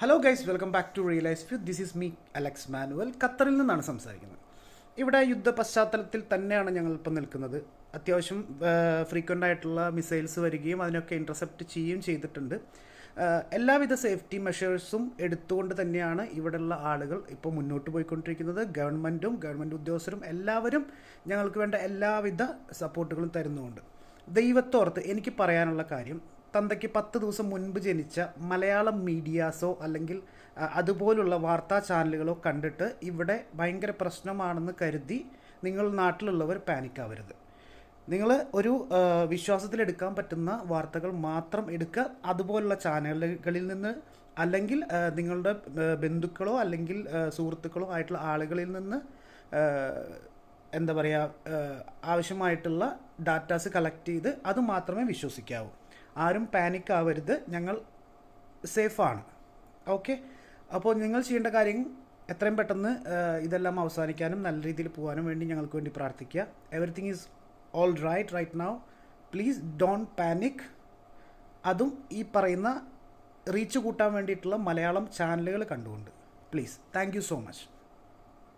Hello guys, welcome back to Realise View. This is me Alex Manuel. ഖത്തറിൽ നിന്നാണ് സംസാരിക്കുന്നത്. ഇവിടെ യുദ്ധ പശ്ചാത്തലത്തിൽ തന്നെയാണ് ഞങ്ങളിപ്പോൾ നിൽക്കുന്നത്. അത്യാവശ്യം ഫ്രീക്വൻ്റ് ആയിട്ടുള്ള മിസൈൽസ് വരികയും അതിനൊക്കെ ഇൻ്റർസെപ്റ്റ് ചെയ്യുകയും ചെയ്തിട്ടുണ്ട്. എല്ലാവിധ സേഫ്റ്റി മെഷേഴ്സും എടുത്തുകൊണ്ട് തന്നെയാണ് ഇവിടെയുള്ള ആളുകൾ ഇപ്പോൾ മുന്നോട്ട് പോയിക്കൊണ്ടിരിക്കുന്നത്. ഗവൺമെൻറ്റും ഗവൺമെൻറ് ഉദ്യോഗസ്ഥരും എല്ലാവരും ഞങ്ങൾക്ക് വേണ്ട എല്ലാവിധ സപ്പോർട്ടുകളും തരുന്നുമുണ്ട്. ദൈവത്തോർത്ത് എനിക്ക് പറയാനുള്ള കാര്യം, തന്തയ്ക്ക് 10 ദിവസം മുൻപ് ജനിച്ച മലയാളം മീഡിയാസോ അല്ലെങ്കിൽ അതുപോലുള്ള വാർത്താ ചാനലുകളോ കണ്ടിട്ട് ഇവിടെ ഭയങ്കര പ്രശ്നമാണെന്ന് കരുതി നിങ്ങൾ നാട്ടിലുള്ളവർ പാനിക്കാവരുത്. നിങ്ങൾ ഒരു വിശ്വാസത്തിലെടുക്കാൻ പറ്റുന്ന വാർത്തകൾ മാത്രം എടുക്കുക. അതുപോലുള്ള ചാനലുകളിൽ നിന്ന് അല്ലെങ്കിൽ നിങ്ങളുടെ ബന്ധുക്കളോ അല്ലെങ്കിൽ സുഹൃത്തുക്കളോ ആയിട്ടുള്ള ആളുകളിൽ നിന്ന് എന്താ പറയുക, ആവശ്യമായിട്ടുള്ള ഡാറ്റാസ് കളക്ട് ചെയ്ത് അത് മാത്രമേ വിശ്വസിക്കാവൂ. ആരും പാനിക് ആവരുത്. ഞങ്ങൾ സേഫാണ്. ഓക്കെ, അപ്പോൾ നിങ്ങൾ ചെയ്യേണ്ട കാര്യം എത്രയും പെട്ടെന്ന് ഇതെല്ലാം അവസാനിക്കാനും നല്ല രീതിയിൽ പോകാനും വേണ്ടി ഞങ്ങൾക്ക് വേണ്ടി പ്രാർത്ഥിക്കുക. Everything is all right now. Please don't panic. അതും ഈ പറയുന്ന റീച്ച് കൂട്ടാൻ വേണ്ടിയിട്ടുള്ള മലയാളം ചാനലുകൾ കണ്ടുകൊണ്ട്. Please. Thank you so much.